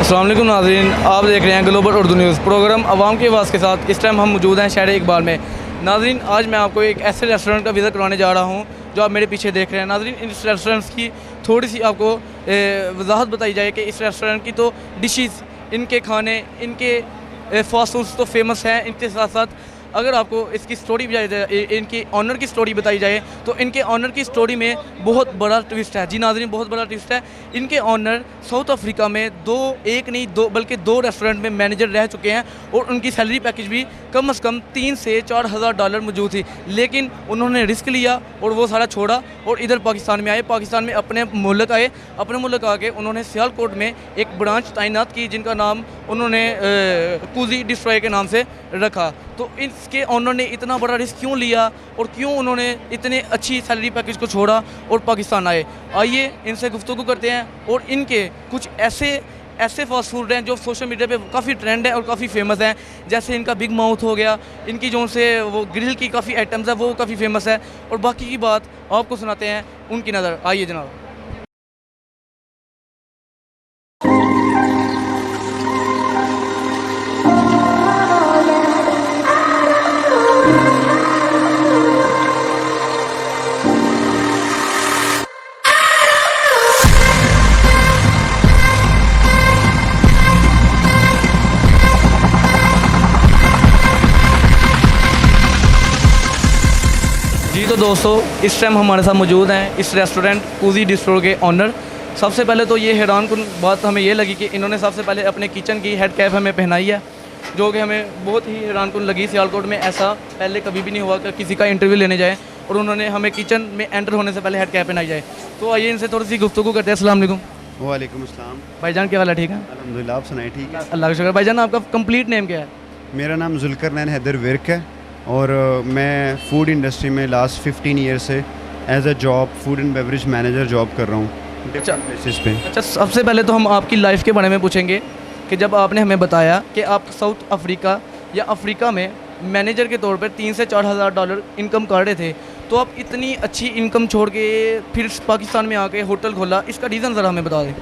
अस्सलाम वालेकुम नाज़रीन, आप देख रहे हैं ग्लोबल उर्दू न्यूज़ प्रोग्राम अवाम की आवाज़ के साथ। इस टाइम हम मौजूद हैं शहर इकबाल में। नाज़रीन, आज मैं आपको एक ऐसे रेस्टोरेंट का विज़िट करवाने जा रहा हूँ जो आप मेरे पीछे देख रहे हैं। नाज़रीन, इस रेस्टोरेंट्स की थोड़ी सी आपको वजाहत बताई जाए कि इस रेस्टोरेंट की तो डिशेस, इनके खाने, इनके फास्ट फूड्स तो फेमस हैं। इनके साथ साथ अगर आपको इसकी स्टोरी बताई जाए, इनकी ऑनर की स्टोरी बताई जाए, तो इनके ऑनर की स्टोरी में बहुत बड़ा ट्विस्ट है। जी नाज़रीन, बहुत बड़ा ट्विस्ट है। इनके ऑनर साउथ अफ्रीका में एक नहीं दो बल्कि दो रेस्टोरेंट में मैनेजर रह चुके हैं और उनकी सैलरी पैकेज भी कम से कम 3 से 4 हज़ार डॉलर मौजूद थी। लेकिन उन्होंने रिस्क लिया और वो सारा छोड़ा और इधर पाकिस्तान में आए। पाकिस्तान में अपने मुल्क आए। अपने मुल्क आके उन्होंने सियालकोट में एक ब्रांच तैनात की जिनका नाम उन्होंने कूजी डिस्ट्रॉय के नाम से रखा। तो इसके ऑनर ने इतना बड़ा रिस्क क्यों लिया और क्यों उन्होंने इतने अच्छी सैलरी पैकेज को छोड़ा और पाकिस्तान आए? आइए इनसे गुफ्तगू करते हैं। और इनके कुछ ऐसे फास्ट फूड हैं जो सोशल मीडिया पे काफ़ी ट्रेंड है और काफ़ी फेमस हैं। जैसे इनका बिग माउथ हो गया, इनकी जो से वो ग्रिल की काफ़ी आइटम्स है वो काफ़ी फेमस है। और बाकी की बात आपको सुनाते हैं उनकी नज़र। आइए जनाब। जी तो दोस्तों, इस टाइम हमारे साथ मौजूद हैं इस रेस्टोरेंट कूजी डिस्ट्रो के ऑनर। सबसे पहले तो ये हैरानकुन बात हमें ये लगी कि इन्होंने सबसे पहले अपने किचन की हेड कैप हमें पहनाई है, जो कि हमें बहुत ही हैरानकुन लगी। सियालकोट में ऐसा पहले कभी भी नहीं हुआ कि किसी का इंटरव्यू लेने जाए और उन्होंने हमें किचन में एंटर होने से पहले हेड कैप पहनाई जाए। तो आइए इनसे थोड़ी सी गुफ्तगू करते हैं। अस्सलाम वालेकुम। वालेकुम अस्सलाम। भाईजान क्या हाल है? ठीक है अल्हम्दुलिल्लाह, आप सुनाए? ठीक है, अल्लाह का शुक्र। भाईजान, आपका कंप्लीट नेम क्या है? मेरा नाम जुल्करनैन हैदर विर्क है और मैं फूड इंडस्ट्री में लास्ट 15 ईयर से as a job food and beverage manager job कर रहा हूँ डिफरेंट प्लेसेस पे। अच्छा, सबसे पहले तो हम आपकी लाइफ के बारे में पूछेंगे कि जब आपने हमें बताया कि आप साउथ अफ्रीका या अफ्रीका में मैनेजर के तौर पर 3 से 4 हज़ार डॉलर इनकम कर रहे थे, तो आप इतनी अच्छी इनकम छोड़ के फिर पाकिस्तान में आके होटल खोला, इसका रीज़न ज़रा हमें बता दें।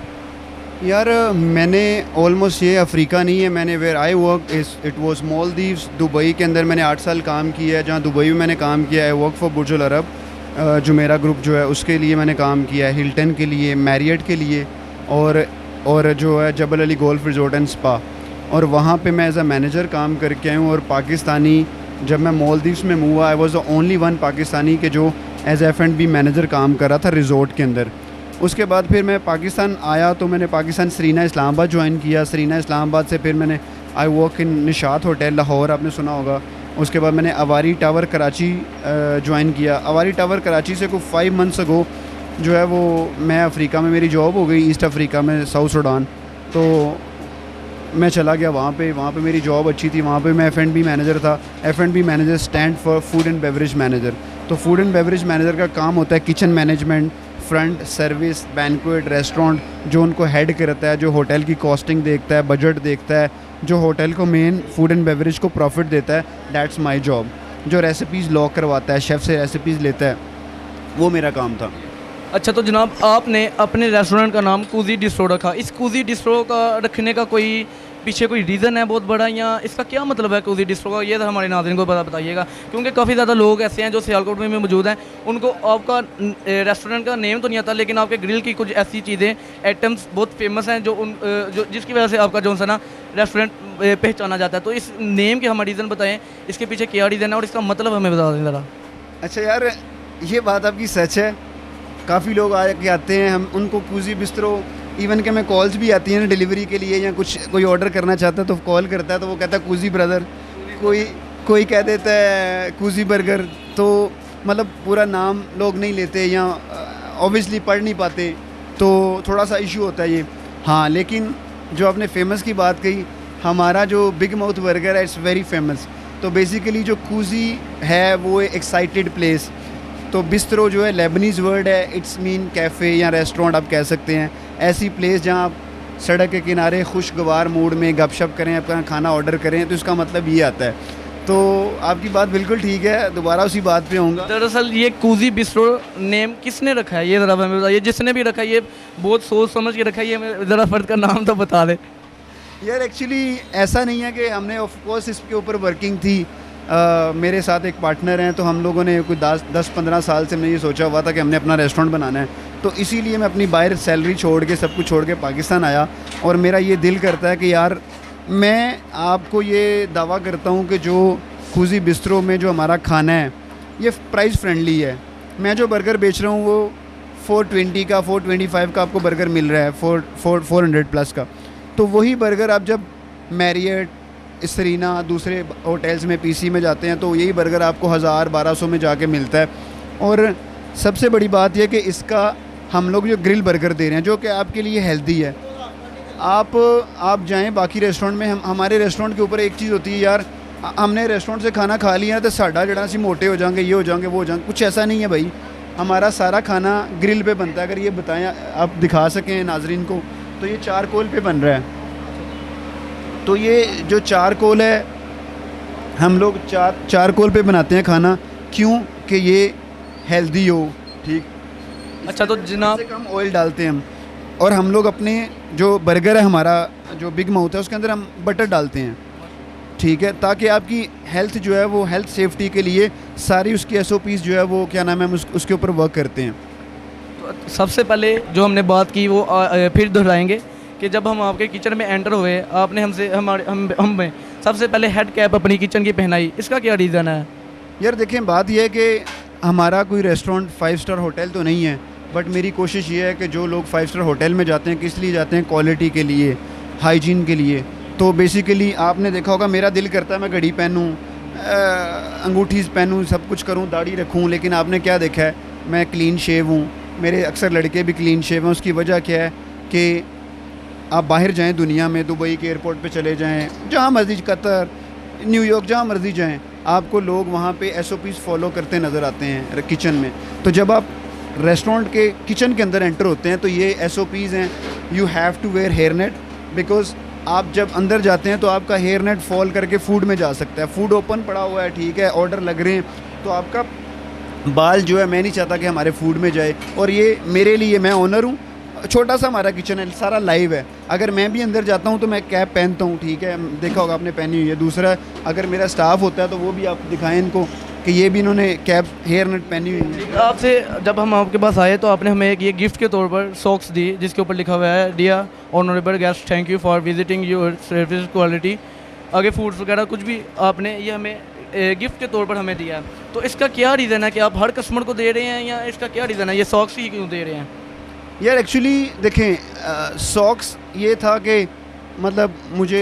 यार मैंने ऑलमोस्ट ये अफ्रीका नहीं है, मैंने where I work it was Maldives, Dubai के अंदर मैंने 8 साल काम किया है। जहाँ दुबई में मैंने काम किया है, वर्क फॉर बुर्ज अल अरब, जो मेरा ग्रुप जो है उसके लिए मैंने काम किया है, हिल्टन के लिए, मैरियट के लिए और जो है Jebel Ali golf resort and spa, और वहाँ पे मैं एज अ मैनेजर काम करके आया हूँ। और पाकिस्तानी, जब मैं मालदीव्स में मूव हुआ, I was the only one Pakistani के जो एज F&B मैनेजर काम कर रहा था रिजॉर्ट के अंदर। उसके बाद फिर मैं पाकिस्तान आया तो मैंने पाकिस्तान सरीना इस्लामाबाद ज्वाइन किया। सरीना इस्लामाबाद से फिर मैंने I work in Nishat hotel Lahore, आपने सुना होगा। उसके बाद मैंने अवारी टावर कराची ज्वाइन किया। अवारी टावर कराची से कुछ 5 मंथ्स अगो जो है वो मैं अफ्रीका में मेरी जॉब हो गई, ईस्ट अफ्रीका में, साउथ सूडान। तो मैं चला गया वहाँ पे मेरी जॉब अच्छी थी। वहाँ पे मैं F&B मैनेजर था। F&B manager stand for food and beverage manager. तो फूड एंड बेवरेज मैनेजर का काम होता है kitchen management, front service, banquet, restaurant, जो उनको हेड करता है, जो होटल की कॉस्टिंग देखता है, बजट देखता है, जो होटल को मेन फूड एंड बेवरेज को प्रॉफिट देता है। That's my job. जो रेसिपीज़ लॉक करवाता है, शेफ़ से रेसिपीज़ लेता है, वो मेरा काम था। अच्छा, तो जनाब आपने अपने रेस्टोरेंट का नाम कूजी डिस्ट्रो रखा। इस कूजी डिस्ट्रो का रखने का कोई पीछे कोई रीज़न है बहुत बड़ा, या इसका क्या मतलब है कूजी डिस्ट्रो का? ये तो हमारे नाज़रीन को बताइएगा, क्योंकि काफ़ी ज़्यादा लोग ऐसे हैं जो सियालकोट में मौजूद हैं, उनको आपका रेस्टोरेंट का नेम तो नहीं आता, लेकिन आपके ग्रिल की कुछ ऐसी चीज़ें, आइटम्स बहुत फेमस हैं जो जिसकी वजह से आपका जो है ना रेस्टोरेंट पहचाना जाता है। तो इस नेम के हमें रीज़न बताएँ, इसके पीछे क्या रीज़न है और इसका मतलब हमें बता दें ज़रा। अच्छा यार, ये बात आपकी सच है। काफ़ी लोग आते हैं, हम उनको कूजी बिस्ट्रो, इवन के मैं कॉल्स भी आती हैं ना डिलीवरी के लिए, या कुछ कोई ऑर्डर करना चाहता है तो कॉल करता है तो वो कहता है कूजी ब्रदर, कोई कह देता है कूजी बर्गर। तो मतलब पूरा नाम लोग नहीं लेते या ऑब्वियसली पढ़ नहीं पाते, तो थोड़ा सा इशू होता है ये। हाँ, लेकिन जो आपने फेमस की बात कही, हमारा जो बिग माउथ बर्गर है इट्स वेरी फेमस। तो बेसिकली जो कूजी है वो एक्साइटेड प्लेस, तो बिस्ट्रो जो है लेबनीज़ वर्ड है, इट्स मीन कैफ़े या रेस्टोरेंट आप कह सकते हैं। ऐसी प्लेस जहाँ आप सड़क के किनारे खुशगवार मूड में गपशप करें, अपना खाना ऑर्डर करें, तो इसका मतलब ये आता है। तो आपकी बात बिल्कुल ठीक है, दोबारा उसी बात पे आऊँगा। दरअसल ये कूजी बिस्ट्रो नेम किसने रखा है, ये ज़रा हमें बताइए। जिसने भी रखा है ये बहुत सोच समझ के रखा है, ये ज़रा फ़र्द का नाम तो बता दे। यार एक्चुअली ऐसा नहीं है कि हमने ऑफ कोर्स इसके ऊपर वर्किंग थी। मेरे साथ एक पार्टनर हैं, तो हम लोगों ने कोई 10-15 साल से हमने ये सोचा हुआ था कि हमने अपना रेस्टोरेंट बनाना है। तो इसीलिए मैं अपनी बाहर सैलरी छोड़ के सब कुछ छोड़ के पाकिस्तान आया, और मेरा ये दिल करता है कि यार मैं आपको ये दावा करता हूँ कि जो खुजी बिस्ट्रो में जो हमारा खाना है ये प्राइस फ्रेंडली है। मैं जो बर्गर बेच रहा हूँ वो 420 का 425 का आपको बर्गर मिल रहा है, 400 प्लस का। तो वही बर्गर आप जब मैरियट, सरीना, दूसरे होटल्स में, पीसी में जाते हैं तो यही बर्गर आपको 1000-1200 में जाके मिलता है। और सबसे बड़ी बात यह कि इसका हम लोग जो ग्रिल बर्गर दे रहे हैं जो कि आपके लिए हेल्दी है। आप जाएं बाकी रेस्टोरेंट में, हमारे रेस्टोरेंट के ऊपर एक चीज़ होती है यार, हमने रेस्टोरेंट से खाना खा लिया तो साढ़ा जड़ा सी मोटे हो जाएंगे, ये हो जाएंगे, वो हो जाएंगे। कुछ ऐसा नहीं है भाई, हमारा सारा खाना ग्रिल पे बनता है। अगर ये बताएं आप दिखा सकें नाजरीन को, तो ये चारकोल पे बन रहा है। तो ये जो चारकोल है, हम लोग चारकोल पे बनाते हैं खाना, क्यों कि ये हेल्दी हो। ठीक, अच्छा तो जनाब से कम ऑयल डालते हैं हम। और हम लोग अपने जो बर्गर है, हमारा जो बिग माउथ है, उसके अंदर हम बटर डालते हैं, ठीक है, ताकि आपकी हेल्थ जो है वो हेल्थ सेफ्टी के लिए सारी उसकी SOPs जो है वो क्या नाम है, हम उसके ऊपर वर्क करते हैं। तो सबसे पहले जो हमने बात की वो फिर दोहराएंगे कि जब हम आपके किचन में एंटर हुए, आपने हमसे हमें सबसे पहले हेड कैप अपनी किचन की पहनाई, इसका क्या रीज़न है? यार देखें, बात यह है कि हमारा कोई रेस्टोरेंट 5 स्टार होटल तो नहीं है, बट मेरी कोशिश ये है कि जो लोग 5 स्टार होटल में जाते हैं किस लिए जाते हैं, क्वालिटी के लिए, हाइजीन के लिए। तो बेसिकली आपने देखा होगा, मेरा दिल करता है मैं घड़ी पहनूँ, अंगूठी पहनूँ, सब कुछ करूँ, दाढ़ी रखूँ, लेकिन आपने क्या देखा है, मैं क्लीन शेव हूँ, मेरे अक्सर लड़के भी क्लीन शेव हैं। उसकी वजह क्या है कि आप बाहर जाएं दुनिया में, दुबई के एयरपोर्ट पे चले जाएं, जहाँ मर्जी, कतर, न्यूयॉर्क, जहाँ मर्जी जाएं, आपको लोग वहाँ पे SOPs फॉलो करते नज़र आते हैं किचन में। तो जब आप रेस्टोरेंट के किचन के अंदर एंटर होते हैं तो ये SOPs हैं, you have to wear hair net, because आप जब अंदर जाते हैं तो आपका हेयर नेट फॉल करके फूड में जा सकता है। फूड ओपन पड़ा हुआ है, ठीक है, ऑर्डर लग रहे हैं, तो आपका बाल जो है, मैं नहीं चाहता कि हमारे फूड में जाए। और ये मेरे लिए, मैं ओनर हूँ, छोटा सा हमारा किचन है, सारा लाइव है। अगर मैं भी अंदर जाता हूँ तो मैं कैप पहनता हूँ, ठीक है, देखा होगा आपने पहनी हुई है। दूसरा, अगर मेरा स्टाफ होता है तो वो भी आप दिखाएं इनको कि ये भी इन्होंने कैप, हेयर नेट पहनी हुई है। आपसे जब हम आपके पास आए तो आपने हमें एक ये गिफ्ट के तौर पर सॉक्स दी, जिसके ऊपर लिखा हुआ है dear honourable guest, thank you for visiting your service quality. आगे फूड्स वगैरह कुछ भी आपने ये हमें गिफ्ट के तौर पर हमें दिया। तो इसका क्या रीज़न है कि आप हर कस्टमर को दे रहे हैं, या इसका क्या रीज़न है, ये सॉक्स ही क्यों दे रहे हैं? यार एक्चुअली देखें, सॉक्स ये था कि मतलब मुझे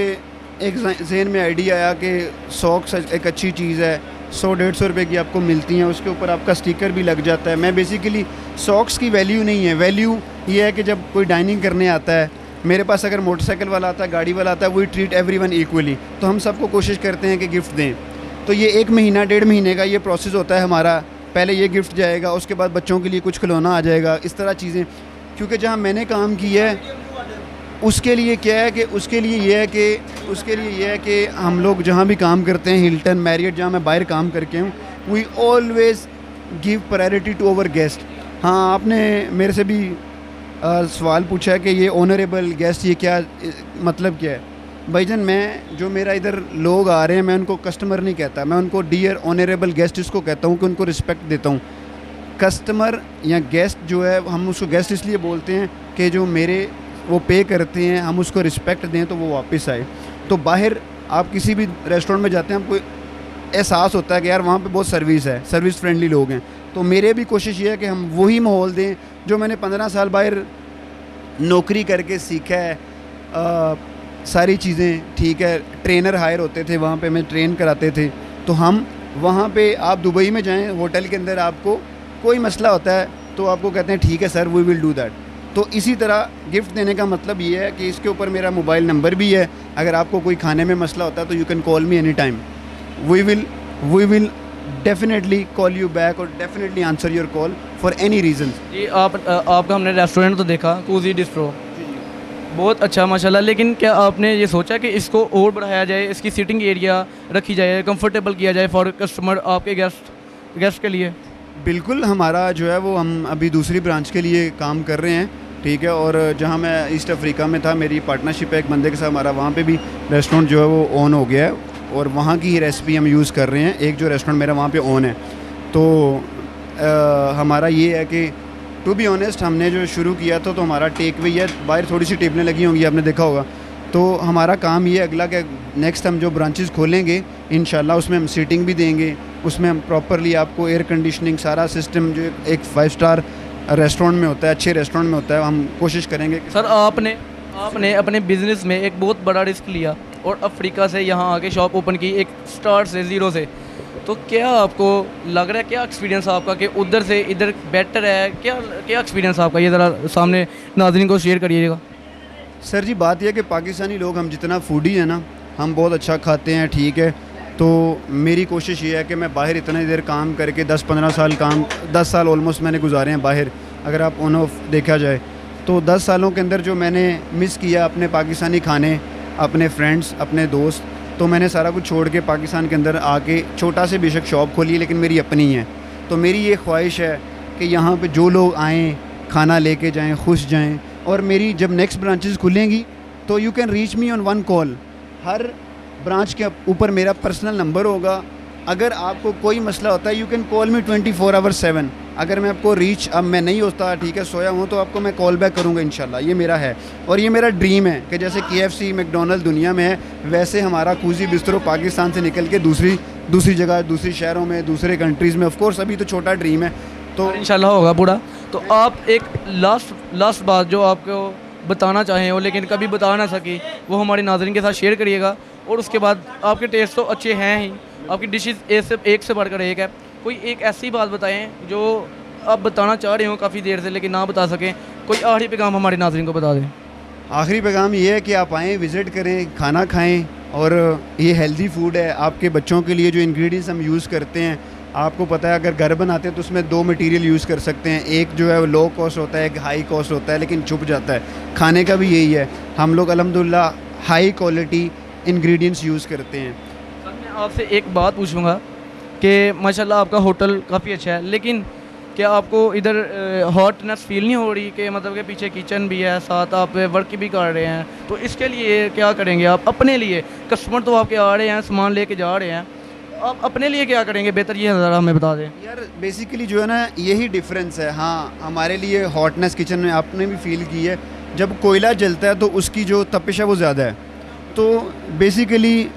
एक जहन में आइडिया आया कि सॉक्स एक अच्छी चीज़ है, 100-150 रुपये की आपको मिलती हैं, उसके ऊपर आपका स्टिकर भी लग जाता है। मैं बेसिकली सॉक्स की वैल्यू नहीं है, वैल्यू ये है कि जब कोई डाइनिंग करने आता है, मेरे पास अगर मोटरसाइकिल वाला आता है, गाड़ी वाला आता है, वी ट्रीट एवरीवन इक्वली। तो हम सबको कोशिश करते हैं कि गिफ्ट दें। तो ये 1 महीना 1.5 महीने का ये प्रोसेस होता है हमारा। पहले ये गिफ्ट जाएगा, उसके बाद बच्चों के लिए कुछ खिलौना आ जाएगा, इस तरह चीज़ें। क्योंकि जहाँ मैंने काम किया है उसके लिए क्या है कि उसके लिए ये है कि हम लोग जहाँ भी काम करते हैं, हिल्टन, मैरियट, जहाँ मैं बाहर काम करके हूँ, we always give priority to our guest. हाँ, आपने मेरे से भी सवाल पूछा है कि ये ऑनरेबल गेस्ट, ये क्या मतलब क्या है? भाईजान, मैं जो मेरा इधर लोग आ रहे हैं, मैं उनको कस्टमर नहीं कहता, मैं उनको डियर ऑनरेबल गेस्ट इसको कहता हूँ कि उनको रिस्पेक्ट देता हूँ। कस्टमर या गेस्ट जो है, हम उसको गेस्ट इसलिए बोलते हैं कि जो वो पे करते हैं, हम उसको रिस्पेक्ट दें तो वो वापस आए। तो बाहर आप किसी भी रेस्टोरेंट में जाते हैं, आपको एहसास होता है कि यार वहाँ पे बहुत सर्विस है, सर्विस फ्रेंडली लोग हैं। तो मेरे भी कोशिश ये है कि हम वही माहौल दें जो मैंने 15 साल बाहर नौकरी करके सीखा है। सारी चीज़ें, ठीक है, ट्रेनर हायर होते थे, वहाँ पे मैं ट्रेन कराते थे। तो हम वहाँ पे, आप दुबई में जाएं, होटल के अंदर आपको कोई मसला होता है तो आपको कहते हैं ठीक है sir, we will do that. तो इसी तरह गिफ्ट देने का मतलब ये है कि इसके ऊपर मेरा मोबाइल नंबर भी है, अगर आपको कोई खाने में मसला होता है तो you can call me any time. We will definitely call you back और definitely answer your call for any reason. जी, आपका हमने रेस्टोरेंट तो देखा, कुजी बिस्ट्रो, बहुत अच्छा माशाल्लाह, लेकिन क्या आपने ये सोचा कि इसको और बढ़ाया जाए, इसकी सीटिंग एरिया रखी जाए, कंफर्टेबल किया जाए फॉर कस्टमर, आपके गेस्ट के लिए? बिल्कुल, हमारा जो है वो, हम अभी दूसरी ब्रांच के लिए काम कर रहे हैं, ठीक है। और जहाँ मैं ईस्ट अफ्रीका में था, मेरी पार्टनरशिप है एक बंदे के साथ हमारा, वहाँ पे भी रेस्टोरेंट जो है वो ऑन हो गया है और वहाँ की ही रेसिपी हम यूज़ कर रहे हैं। एक जो रेस्टोरेंट मेरा वहाँ पे ऑन है, तो हमारा ये है कि टू बी ऑनेस्ट हमने जो शुरू किया था तो हमारा टेक वे है, बाहर थोड़ी सी टेबलें लगी होंगी, आपने देखा होगा। तो हमारा काम ये अगला कि नेक्स्ट हम जो ब्रांचेस खोलेंगे इंशाल्लाह उसमें हम सीटिंग भी देंगे, उसमें हम प्रॉपरली आपको एयर कंडीशनिंग सारा सिस्टम जो एक 5 स्टार रेस्टोरेंट में होता है, अच्छे रेस्टोरेंट में होता है, हम कोशिश करेंगे। सर आपने अपने बिजनेस में एक बहुत बड़ा रिस्क लिया और अफ्रीका से यहाँ आके शॉप ओपन की, एक स्टार्ट से, ज़ीरो से। तो क्या आपको लग रहा है, क्या एक्सपीरियंस आपका कि उधर से इधर बेटर है, क्या एक्सपीरियंस आपका, ये ज़रा सामने नाज़रीन को शेयर करिएगा। सर जी बात यह है कि पाकिस्तानी लोग हम जितना फूडी है ना, हम बहुत अच्छा खाते हैं, ठीक है। तो मेरी कोशिश ये है कि मैं बाहर इतनी देर काम करके 10-15 साल 10 साल ऑलमोस्ट मैंने गुजारे हैं बाहर, अगर आप ऑन ऑफ देखा जाए तो 10 सालों के अंदर जो मैंने मिस किया अपने पाकिस्तानी खाने, अपने फ्रेंड्स, अपने दोस्त, तो मैंने सारा कुछ छोड़ के पाकिस्तान के अंदर आके छोटा से बेशक शॉप खोली है लेकिन मेरी अपनी है। तो मेरी ये ख्वाहिश है कि यहाँ पे जो लोग आएँ खाना लेके जाएँ, खुश जाएँ। और मेरी जब नेक्स्ट ब्रांचेस खुलेंगी तो you can reach me on 1 call, her branch के ऊपर मेरा पर्सनल नंबर होगा। अगर आपको कोई मसला होता है यू कैन कॉल मी 24/7। अगर मैं आपको रीच अब मैं नहीं होता, ठीक है, सोया हूँ, तो आपको मैं कॉल बैक करूँगा इंशाल्लाह। ये मेरा है और ये मेरा ड्रीम है कि जैसे KFC मैकडॉनल्ड दुनिया में है, वैसे हमारा कूजी बिस्तरो पाकिस्तान से निकल के दूसरी जगह, दूसरी शहरों में, दूसरे कंट्रीज़ में। ऑफ कोर्स अभी तो छोटा ड्रीम है, तो इंशाल्लाह होगा पूरा। तो आप एक लास्ट बात जो आपको बताना चाहें हो लेकिन कभी बता ना सकी, वो हमारे नाज़रीन के साथ शेयर करिएगा। और उसके बाद आपके टेस्ट तो अच्छे हैं ही, आपकी डिशेज़ एक से बढ़कर एक है। कोई एक ऐसी बात बताएं जो आप बताना चाह रहे हो काफ़ी देर से लेकिन ना बता सकें, कोई आखिरी पैगाम हमारे नाज़रीन को बता दें। आखिरी पैगाम ये है कि आप आएँ, विज़िट करें, खाना खाएँ। और ये हेल्दी फूड है आपके बच्चों के लिए। जो इंग्रेडिएंट्स हम यूज़ करते हैं, आपको पता है अगर घर बनाते हैं तो उसमें 2 मटेरियल यूज़ कर सकते हैं, एक जो है वो लो कॉस्ट होता है, एक हाई कॉस्ट होता है, लेकिन छुप जाता है। खाने का भी यही है, हम लोग अल्हम्दुलिल्लाह हाई क्वालिटी इंग्रेडिएंट्स यूज़ करते हैं। सर मैं आपसे एक बात पूछूंगा कि माशाल्लाह आपका होटल काफ़ी अच्छा है, लेकिन क्या आपको इधर हॉटनेस फील नहीं हो रही कि मतलब कि पीछे किचन भी है, साथ आप वर्क भी कर रहे हैं, तो इसके लिए क्या करेंगे आप अपने लिए? कस्टमर तो आपके आ रहे हैं, सामान लेके जा रहे हैं, आप अपने लिए क्या करेंगे बेहतर, ये ज़रा हमें बता दें। यार बेसिकली जो है ना यही डिफरेंस है। हाँ, हमारे लिए हॉटनेस किचन में आपने भी फील की है, जब कोयला जलता है तो उसकी जो तपिश है वो ज़्यादा है। तो बेसिकली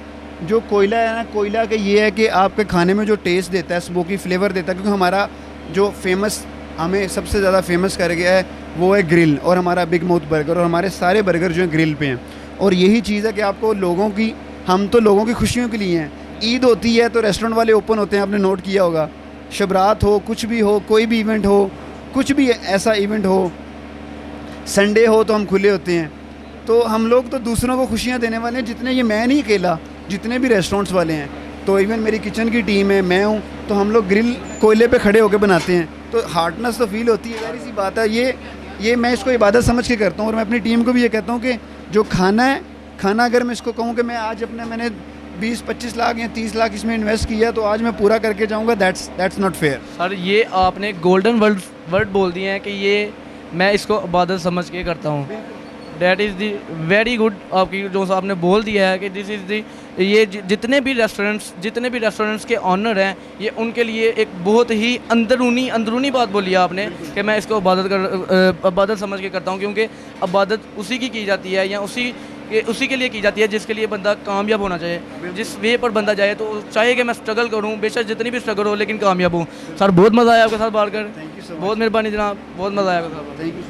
जो कोयला है ना, कोयला का ये है कि आपके खाने में जो टेस्ट देता है, स्मोकी फ्लेवर देता है, क्योंकि हमारा जो फेमस, हमें सबसे ज़्यादा फेमस कर गया है वो है ग्रिल, और हमारा बिग माउथ बर्गर, और हमारे सारे बर्गर जो हैं ग्रिल पे हैं। और यही चीज़ है कि आपको लोगों की, हम तो लोगों की खुशियों के लिए हैं। ईद होती है तो रेस्टोरेंट वाले ओपन होते हैं, आपने नोट किया होगा। शबरात हो, कुछ भी हो, कोई भी इवेंट हो, कुछ भी ऐसा इवेंट हो, संडे हो तो हम खुले होते हैं। तो हम लोग तो दूसरों को खुशियाँ देने वाले हैं, जितने, ये मैं नहीं अकेला, जितने भी रेस्टोरेंट्स वाले हैं। तो इवन मेरी किचन की टीम है, मैं हूँ, तो हम लोग ग्रिल कोयले पे खड़े होकर बनाते हैं, तो हार्डनेस तो फील होती है, जाहिर सी बात है। ये मैं इसको इबादत समझ के करता हूँ। और मैं अपनी टीम को भी ये कहता हूँ कि जो खाना है, खाना अगर मैं इसको कहूँ कि मैं आज मैंने 20-25 लाख या 30 लाख इसमें इन्वेस्ट किया, तो आज मैं पूरा करके जाऊँगा, दैट्स नॉट फेयर। सर ये आपने गोल्डन वर्ड बोल दिए हैं कि ये मैं इसको इबादत समझ के करता हूँ। That is the very good, आपकी जो आपने बोल दिया है कि दिस इज़ दी, ये जितने भी रेस्टोरेंट्स के ऑनर हैं, ये उनके लिए एक बहुत ही अंदरूनी बात बोली है आपने कि मैं इसको इबादत समझ के करता हूँ, क्योंकि इबादत उसी की जाती है या उसी के लिए की जाती है जिसके लिए बंदा कामयाब होना चाहिए। जिस वे पर बंदा जाए तो चाहे कि मैं स्ट्रगल करूँ, बेशक जितनी भी स्ट्रगल हो, लेकिन कामयाब हूँ। सर बहुत मज़ा आया आपके साथ बात कर, बहुत मेहरबानी जनाब, बहुत मज़ा आया आपके साथ। Thank you.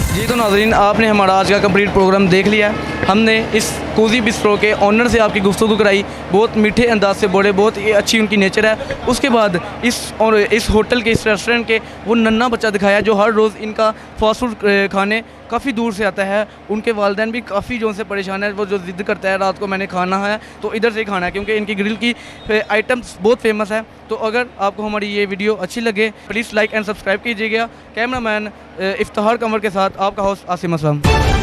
जी तो नाज़रीन, आपने हमारा आज का कंप्लीट प्रोग्राम देख लिया। हमने इस कोजी बिस्ट्रो के ऑनर से आपकी गुफ्तगू कराई, बहुत मीठे अंदाज से बोले, बहुत ही अच्छी उनकी नेचर है। उसके बाद इस होटल के, इस रेस्टोरेंट के वो नन्हा बच्चा दिखाया जो हर रोज़ इनका फास्ट फूड खाने काफ़ी दूर से आता है। उनके वालिदैन भी काफ़ी जो से परेशान है, वो जो ज़िद करता है रात को मैंने खाना है तो इधर से ही खाना है, क्योंकि इनकी ग्रिल की आइटम्स बहुत फेमस है। तो अगर आपको हमारी ये वीडियो अच्छी लगे प्लीज़ लाइक एंड सब्सक्राइब कीजिएगा। कैमरामैन इफ्तिखार कंवर के साथ आपका होस्ट आसिम असलम।